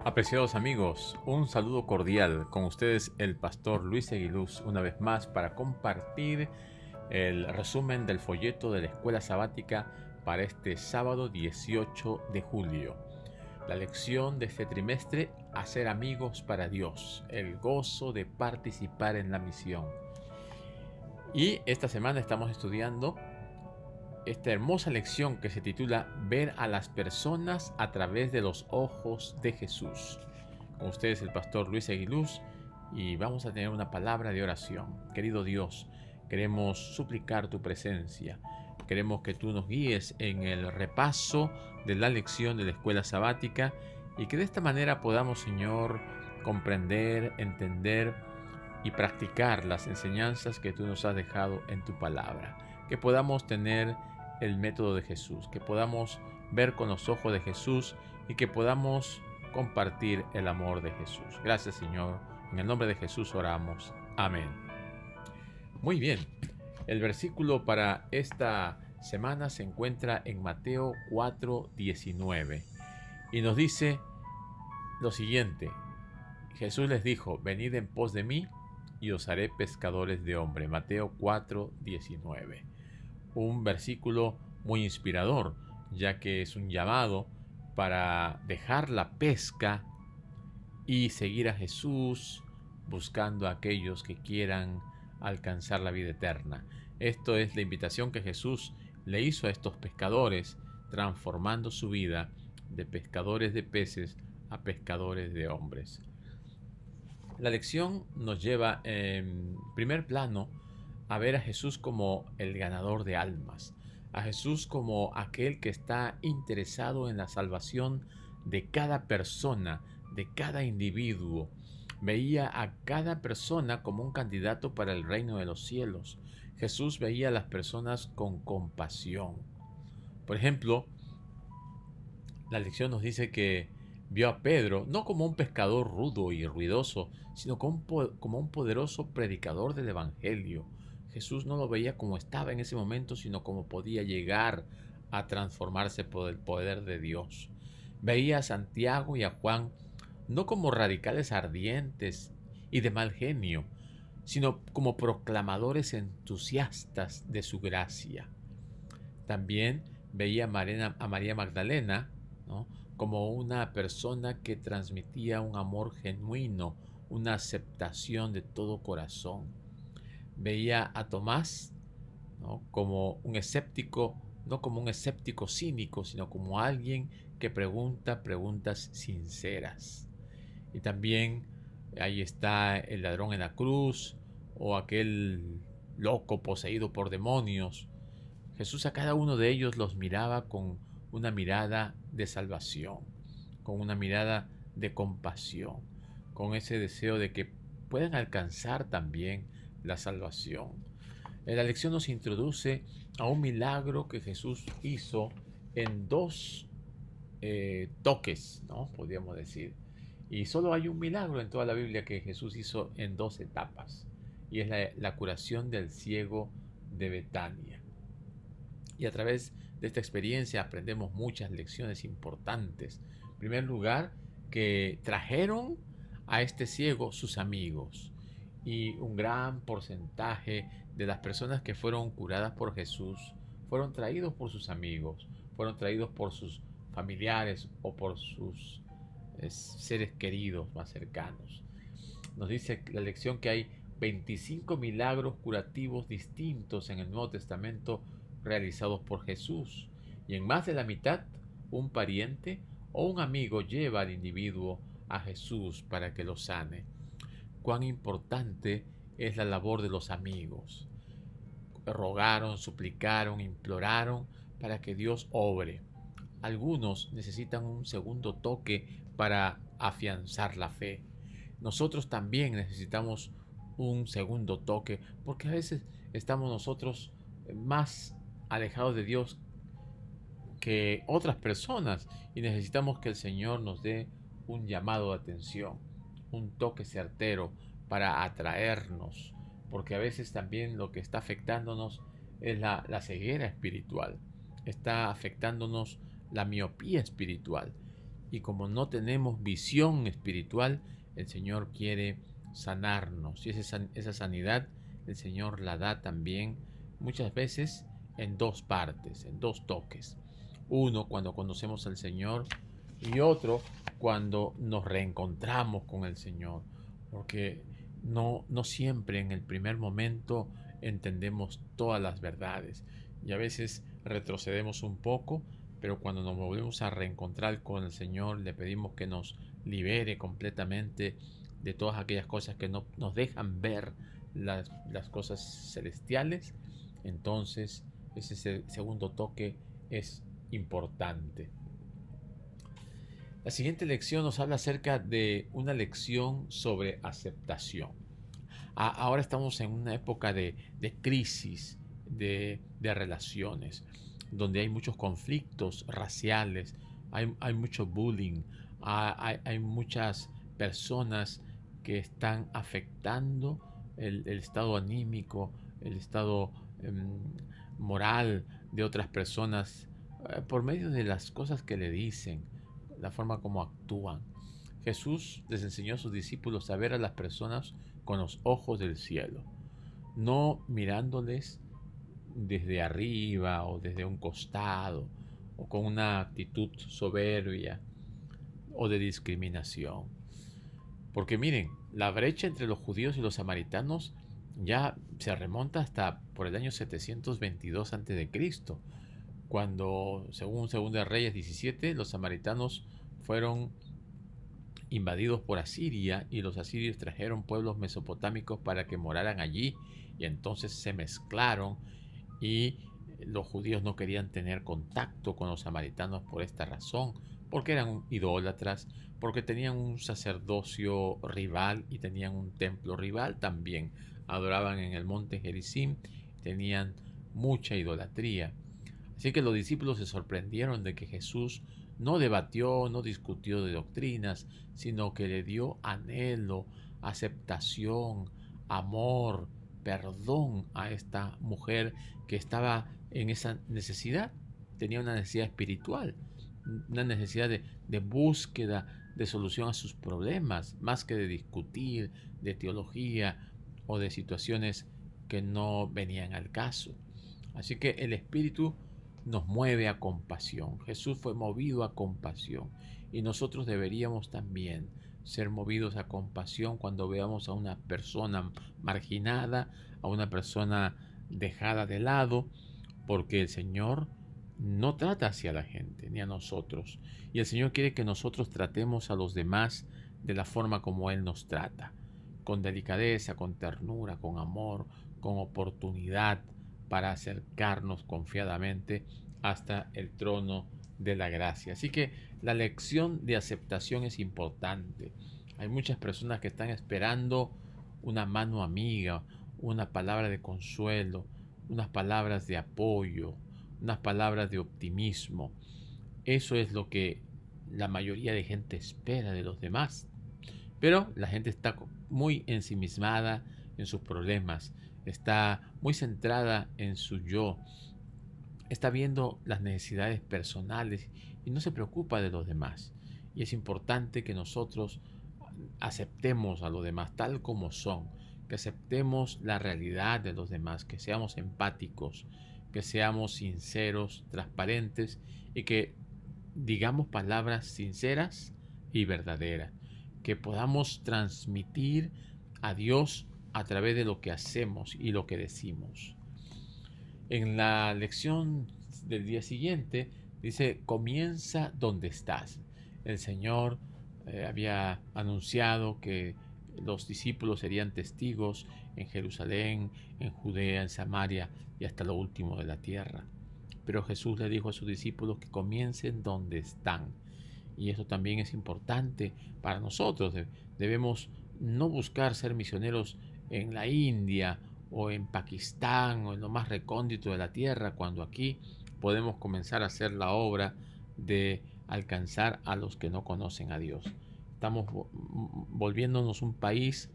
Apreciados amigos, un saludo cordial con ustedes el pastor Luis Aguiluz una vez más para compartir el resumen del folleto de la escuela sabática para este sábado 18 de julio. La lección de este trimestre: hacer amigos para Dios, el gozo de participar en la misión. Y esta semana estamos estudiando esta hermosa lección que se titula Ver a las personas a través de los ojos de Jesús. Con ustedes el pastor Luis Aguiluz y vamos a tener una palabra de oración. Querido Dios, queremos suplicar tu presencia. Queremos que tú nos guíes en el repaso de la lección de la escuela sabática y que de esta manera podamos, Señor, comprender, entender y practicar las enseñanzas que tú nos has dejado en tu palabra. Que podamos tener el método de Jesús, que podamos ver con los ojos de Jesús y que podamos compartir el amor de Jesús. Gracias, Señor. En el nombre de Jesús oramos. Amén. Muy bien. El versículo para esta semana se encuentra en Mateo 4:19 y nos dice lo siguiente: Jesús les dijo: venid en pos de mí y os haré pescadores de hombre. Mateo 4:19. Un versículo muy inspirador, ya que es un llamado para dejar la pesca y seguir a Jesús, buscando a aquellos que quieran alcanzar la vida eterna. Esto es la invitación que Jesús le hizo a estos pescadores, transformando su vida de pescadores de peces a pescadores de hombres. La lección nos lleva en primer plano a ver a Jesús como el ganador de almas, a Jesús como aquel que está interesado en la salvación de cada persona, de cada individuo. Veía a cada persona como un candidato para el reino de los cielos. Jesús veía a las personas con compasión. Por ejemplo, la lección nos dice que vio a Pedro no como un pescador rudo y ruidoso, sino como un poderoso predicador del Evangelio. Jesús no lo veía como estaba en ese momento, sino como podía llegar a transformarse por el poder de Dios. Veía a Santiago y a Juan no como radicales ardientes y de mal genio, sino como proclamadores entusiastas de su gracia. También veía a María Magdalena, ¿no?, como una persona que transmitía un amor genuino, una aceptación de todo corazón. Veía a Tomás, ¿no?, como un escéptico, no como un escéptico cínico, sino como alguien que pregunta preguntas sinceras. Y también ahí está el ladrón en la cruz o aquel loco poseído por demonios. Jesús a cada uno de ellos los miraba con una mirada de salvación, con una mirada de compasión, con ese deseo de que puedan alcanzar también la salvación. La lección nos introduce a un milagro que Jesús hizo en dos toques, ¿no?, podríamos decir. Y solo hay un milagro en toda la Biblia que Jesús hizo en dos etapas, y es la curación del ciego de Betania. Y a través de esta experiencia aprendemos muchas lecciones importantes. En primer lugar, que trajeron a este ciego sus amigos. Y un gran porcentaje de las personas que fueron curadas por Jesús fueron traídos por sus amigos, fueron traídos por sus familiares o por sus seres queridos más cercanos. Nos dice la lección que hay 25 milagros curativos distintos en el Nuevo Testamento realizados por Jesús, y en más de la mitad un pariente o un amigo lleva al individuo a Jesús para que lo sane. Cuán importante es la labor de los amigos. Rogaron, suplicaron, imploraron para que Dios obre. Algunos necesitan un segundo toque para afianzar la fe. Nosotros también necesitamos un segundo toque, porque a veces estamos nosotros más alejados de Dios que otras personas y necesitamos que el Señor nos dé un llamado de atención, un toque certero para atraernos, porque a veces también lo que está afectándonos es la ceguera espiritual, está afectándonos la miopía espiritual, y como no tenemos visión espiritual, el Señor quiere sanarnos. Y esa sanidad el Señor la da también muchas veces en dos partes, en dos toques. Uno cuando conocemos al Señor y otro cuando nos reencontramos con el Señor. Porque no siempre en el primer momento entendemos todas las verdades y a veces retrocedemos un poco, pero cuando nos volvemos a reencontrar con el Señor le pedimos que nos libere completamente de todas aquellas cosas que no nos dejan ver las cosas celestiales. Entonces ese segundo toque es importante. La siguiente lección nos habla acerca de una lección sobre aceptación. Ahora estamos en una época de crisis de relaciones, donde hay muchos conflictos raciales, hay mucho bullying, hay muchas personas que están afectando el estado anímico, el estado moral de otras personas por medio de las cosas que le dicen, la forma como actúan. Jesús les enseñó a sus discípulos a ver a las personas con los ojos del cielo, no mirándoles desde arriba o desde un costado o con una actitud soberbia o de discriminación. Porque miren, la brecha entre los judíos y los samaritanos ya se remonta hasta por el año 722 a.C., cuando, según 2 de Reyes 17, los samaritanos fueron invadidos por Asiria y los asirios trajeron pueblos mesopotámicos para que moraran allí y entonces se mezclaron y los judíos no querían tener contacto con los samaritanos por esta razón, porque eran idólatras, porque tenían un sacerdocio rival y tenían un templo rival también, adoraban en el monte Gerizim, tenían mucha idolatría. Así que los discípulos se sorprendieron de que Jesús no debatió, no discutió de doctrinas, sino que le dio anhelo, aceptación, amor, perdón a esta mujer que estaba en esa necesidad. Tenía una necesidad espiritual, una necesidad de búsqueda de solución a sus problemas, más que de discutir de teología o de situaciones que no venían al caso. Así que el Espíritu nos mueve a compasión. Jesús fue movido a compasión y nosotros deberíamos también ser movidos a compasión cuando veamos a una persona marginada, a una persona dejada de lado, porque el Señor no trata hacia la gente ni a nosotros. Y el Señor quiere que nosotros tratemos a los demás de la forma como Él nos trata, con delicadeza, con ternura, con amor, con oportunidad, para acercarnos confiadamente hasta el trono de la gracia. Así que la lección de aceptación es importante. Hay muchas personas que están esperando una mano amiga, una palabra de consuelo, unas palabras de apoyo, unas palabras de optimismo. Eso es lo que la mayoría de gente espera de los demás. Pero la gente está muy ensimismada en sus problemas, está muy centrada en su yo, está viendo las necesidades personales y no se preocupa de los demás. Y es importante que nosotros aceptemos a los demás tal como son, que aceptemos la realidad de los demás, que seamos empáticos, que seamos sinceros, transparentes y que digamos palabras sinceras y verdaderas, que podamos transmitir a Dios a través de lo que hacemos y lo que decimos. En la lección del día siguiente dice, comienza donde estás. El Señor había anunciado que los discípulos serían testigos en Jerusalén, en Judea, en Samaria y hasta lo último de la tierra. Pero Jesús le dijo a sus discípulos que comiencen donde están. Y eso también es importante para nosotros. Debemos no buscar ser misioneros en la India o en Pakistán o en lo más recóndito de la tierra, cuando aquí podemos comenzar a hacer la obra de alcanzar a los que no conocen a Dios. Estamos volviéndonos un país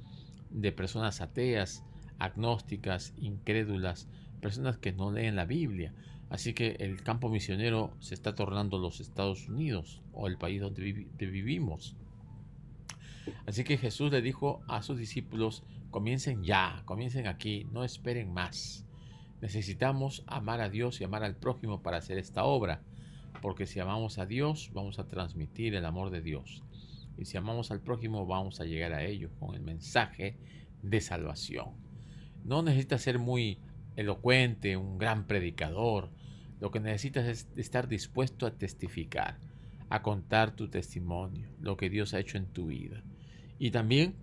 de personas ateas, agnósticas, incrédulas, personas que no leen la Biblia. Así que el campo misionero se está tornando los Estados Unidos o el país donde vivimos. Así que Jesús le dijo a sus discípulos, comiencen ya, comiencen aquí, no esperen más. Necesitamos amar a Dios y amar al prójimo para hacer esta obra, porque si amamos a Dios, vamos a transmitir el amor de Dios. Y si amamos al prójimo, vamos a llegar a ellos con el mensaje de salvación. No necesitas ser muy elocuente, un gran predicador. Lo que necesitas es estar dispuesto a testificar, a contar tu testimonio, lo que Dios ha hecho en tu vida. Y también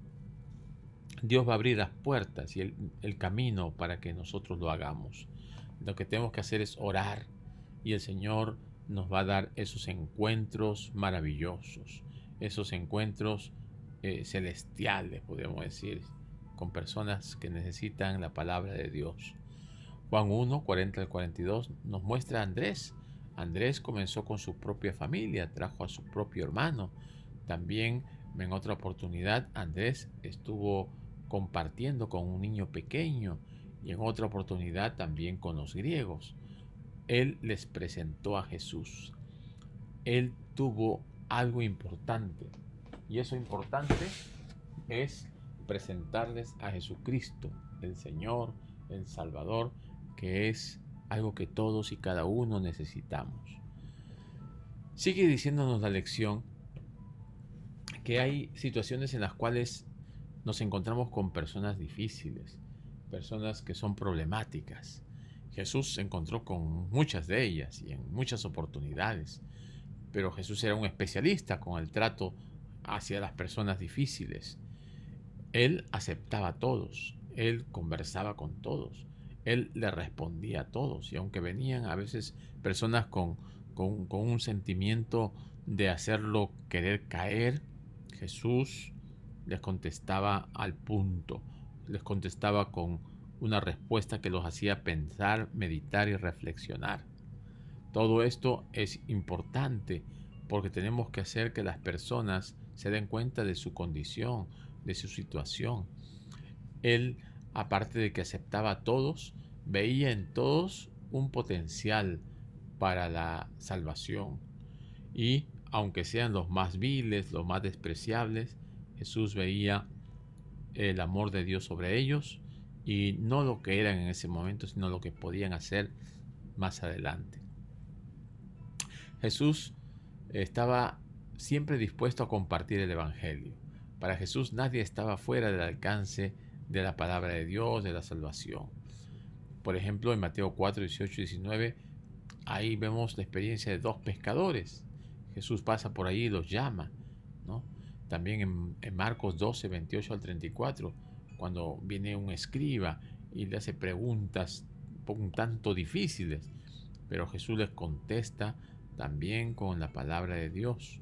Dios va a abrir las puertas y el camino para que nosotros lo hagamos. Lo que tenemos que hacer es orar y el Señor nos va a dar esos encuentros maravillosos, esos encuentros celestiales, podemos decir, con personas que necesitan la palabra de Dios. Juan 1, 40 al 42 nos muestra a Andrés. Andrés comenzó con su propia familia, trajo a su propio hermano. También en otra oportunidad Andrés estuvo compartiendo con un niño pequeño y en otra oportunidad también con los griegos. Él les presentó a Jesús. Él tuvo algo importante y eso importante es presentarles a Jesucristo, el Señor, el Salvador, que es algo que todos y cada uno necesitamos. Sigue diciéndonos la lección que hay situaciones en las cuales nos encontramos con personas difíciles, personas que son problemáticas. Jesús se encontró con muchas de ellas y en muchas oportunidades, pero Jesús era un especialista con el trato hacia las personas difíciles. Él aceptaba a todos, él conversaba con todos, él le respondía a todos, y aunque venían a veces personas con un sentimiento de hacerlo querer caer, Jesús les contestaba al punto, les contestaba con una respuesta que los hacía pensar, meditar y reflexionar. Todo esto es importante porque tenemos que hacer que las personas se den cuenta de su condición, de su situación. Él, aparte de que aceptaba a todos, veía en todos un potencial para la salvación. Y aunque sean los más viles, los más despreciables, Jesús veía el amor de Dios sobre ellos y no lo que eran en ese momento, sino lo que podían hacer más adelante. Jesús estaba siempre dispuesto a compartir el Evangelio. Para Jesús nadie estaba fuera del alcance de la palabra de Dios, de la salvación. Por ejemplo, en Mateo 4, 18 y 19, ahí vemos la experiencia de dos pescadores. Jesús pasa por ahí y los llama, ¿no? También en Marcos 12, 28 al 34, cuando viene un escriba y le hace preguntas un tanto difíciles, pero Jesús les contesta también con la palabra de Dios.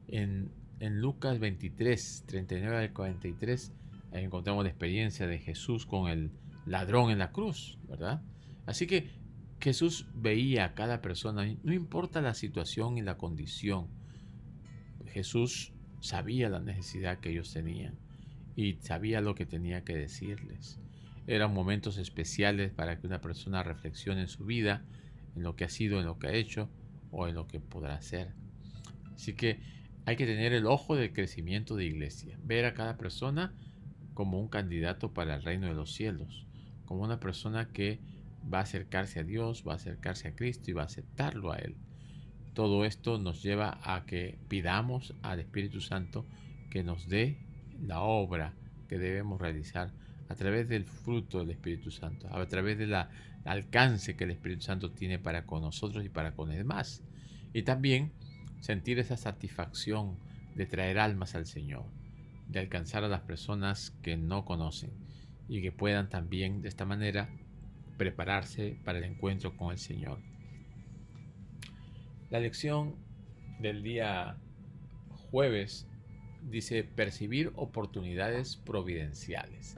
En Lucas 23, 39 al 43, ahí encontramos la experiencia de Jesús con el ladrón en la cruz, ¿verdad? Así que Jesús veía a cada persona, no importa la situación y la condición. Jesús sabía la necesidad que ellos tenían y sabía lo que tenía que decirles. Eran momentos especiales para que una persona reflexione en su vida, en lo que ha sido, en lo que ha hecho o en lo que podrá hacer. Así que hay que tener el ojo del crecimiento de iglesia, ver a cada persona como un candidato para el reino de los cielos, como una persona que va a acercarse a Dios, va a acercarse a Cristo y va a aceptarlo a Él. Todo esto nos lleva a que pidamos al Espíritu Santo que nos dé la obra que debemos realizar a través del fruto del Espíritu Santo, a través del alcance que el Espíritu Santo tiene para con nosotros y para con los demás. Y también sentir esa satisfacción de traer almas al Señor, de alcanzar a las personas que no conocen y que puedan también de esta manera prepararse para el encuentro con el Señor. La lección del día jueves dice percibir oportunidades providenciales.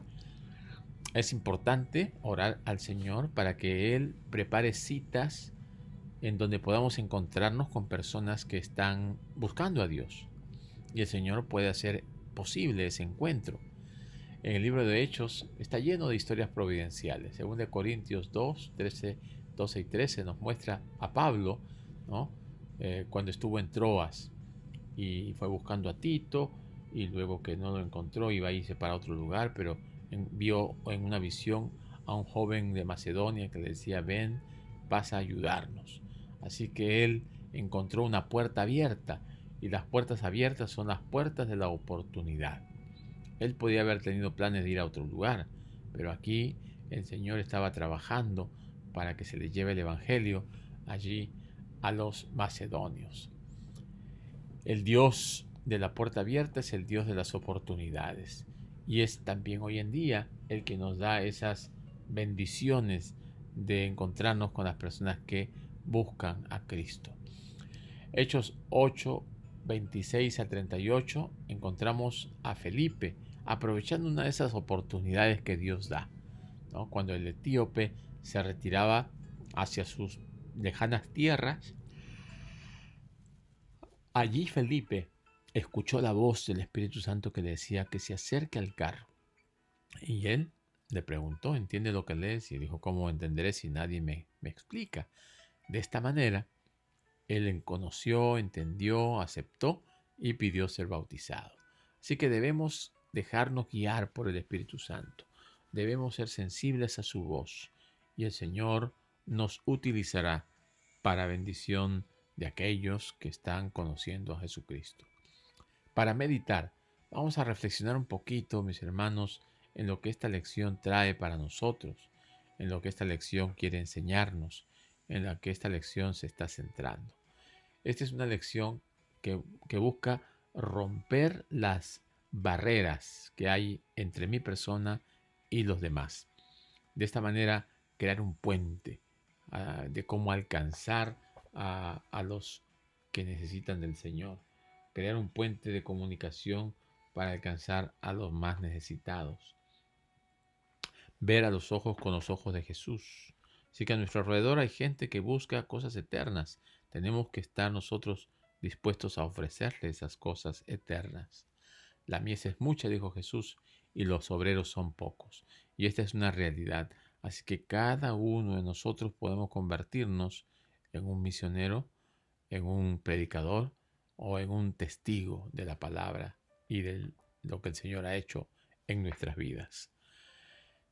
Es importante orar al Señor para que Él prepare citas en donde podamos encontrarnos con personas que están buscando a Dios. Y el Señor puede hacer posible ese encuentro. En el libro de Hechos está lleno de historias providenciales. Según de Corintios 2, 13 12 y 13 nos muestra a Pablo, ¿no? Cuando estuvo en Troas y fue buscando a Tito, y luego que no lo encontró iba a irse para otro lugar, pero vio en una visión a un joven de Macedonia que le decía: ven, vas a ayudarnos. Así que él encontró una puerta abierta, y las puertas abiertas son las puertas de la oportunidad. Él podía haber tenido planes de ir a otro lugar, pero aquí el Señor estaba trabajando para que se le lleve el Evangelio allí a los macedonios. El Dios de la puerta abierta es el Dios de las oportunidades, y es también hoy en día el que nos da esas bendiciones de encontrarnos con las personas que buscan a Cristo. Hechos 8, 26 a 38 encontramos a Felipe aprovechando una de esas oportunidades que Dios da, ¿no? Cuando el etíope se retiraba hacia sus lejanas tierras, allí Felipe escuchó la voz del Espíritu Santo que le decía que se acerque al carro. Y él le preguntó: ¿entiende lo que lees? Y dijo: ¿cómo entenderé si nadie me explica? De esta manera, él conoció, entendió, aceptó y pidió ser bautizado. Así que debemos dejarnos guiar por el Espíritu Santo. Debemos ser sensibles a su voz, y el Señor nos utilizará para bendición de aquellos que están conociendo a Jesucristo. Para meditar, vamos a reflexionar un poquito, mis hermanos, en lo que esta lección trae para nosotros, en lo que esta lección quiere enseñarnos, en lo que esta lección se está centrando. Esta es una lección que busca romper las barreras que hay entre mi persona y los demás. De esta manera, crear un puente de cómo alcanzar a los que necesitan del Señor. Crear un puente de comunicación para alcanzar a los más necesitados. Ver a los ojos con los ojos de Jesús. Así que a nuestro alrededor hay gente que busca cosas eternas. Tenemos que estar nosotros dispuestos a ofrecerle esas cosas eternas. La mies es mucha, dijo Jesús, y los obreros son pocos. Y esta es una realidad. Así que cada uno de nosotros podemos convertirnos en un misionero, en un predicador o en un testigo de la palabra y de lo que el Señor ha hecho en nuestras vidas.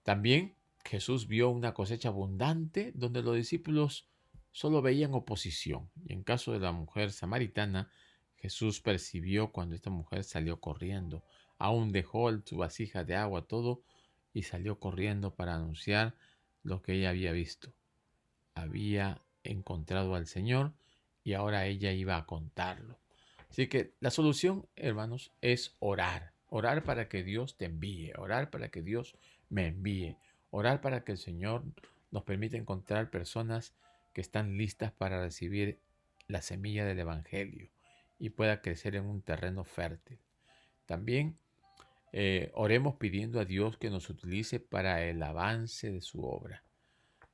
También Jesús vio una cosecha abundante donde los discípulos solo veían oposición. Y en caso de la mujer samaritana, Jesús percibió cuando esta mujer salió corriendo. Aún dejó su vasija de agua, todo, y salió corriendo para anunciar lo que ella había visto. Había encontrado al Señor y ahora ella iba a contarlo. Así que la solución, hermanos, es orar. Orar para que Dios te envíe. Orar para que Dios me envíe. Orar para que el Señor nos permita encontrar personas que están listas para recibir la semilla del Evangelio y pueda crecer en un terreno fértil. También oremos pidiendo a Dios que nos utilice para el avance de su obra.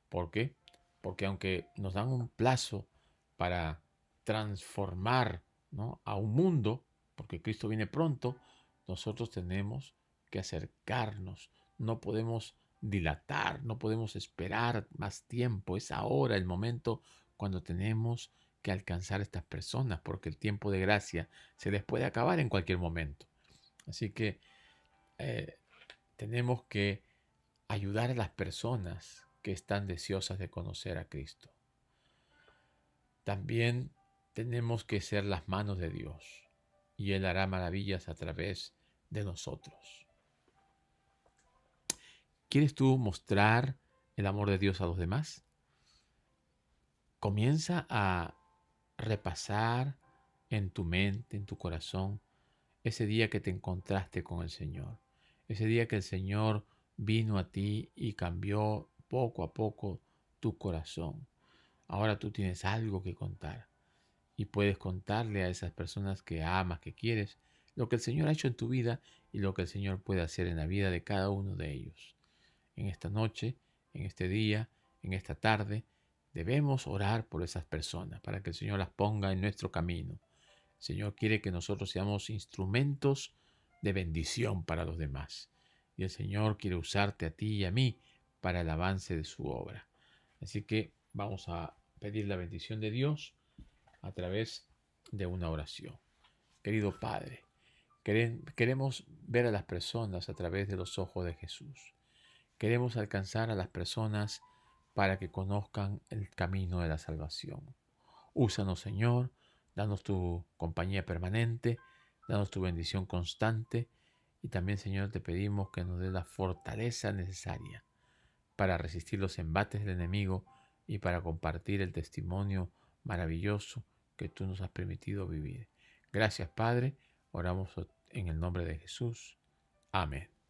¿Por qué? Porque aunque nos dan un plazo para transformar, ¿no?, a un mundo, porque Cristo viene pronto, nosotros tenemos que acercarnos. No podemos dilatar, no podemos esperar más tiempo. Es ahora el momento cuando tenemos que alcanzar a estas personas, porque el tiempo de gracia se les puede acabar en cualquier momento. Así que tenemos que ayudar a las personas que están deseosas de conocer a Cristo. También tenemos que ser las manos de Dios, y Él hará maravillas a través de nosotros. ¿Quieres tú mostrar el amor de Dios a los demás? Comienza a repasar en tu mente, en tu corazón, ese día que te encontraste con el Señor. Ese día que el Señor vino a ti y cambió poco a poco tu corazón. Ahora tú tienes algo que contar y puedes contarle a esas personas que amas, que quieres, lo que el Señor ha hecho en tu vida y lo que el Señor puede hacer en la vida de cada uno de ellos. En esta noche, en este día, en esta tarde, debemos orar por esas personas para que el Señor las ponga en nuestro camino. El Señor quiere que nosotros seamos instrumentos de bendición para los demás. Y el Señor quiere usarte a ti y a mí para el avance de su obra. Así que vamos a pedir la bendición de Dios a través de una oración. Querido Padre, queremos ver a las personas a través de los ojos de Jesús. Queremos alcanzar a las personas para que conozcan el camino de la salvación. Úsanos, Señor, danos tu compañía permanente, danos tu bendición constante y también, Señor, te pedimos que nos dé la fortaleza necesaria para resistir los embates del enemigo y para compartir el testimonio maravilloso que tú nos has permitido vivir. Gracias, Padre. Oramos en el nombre de Jesús. Amén.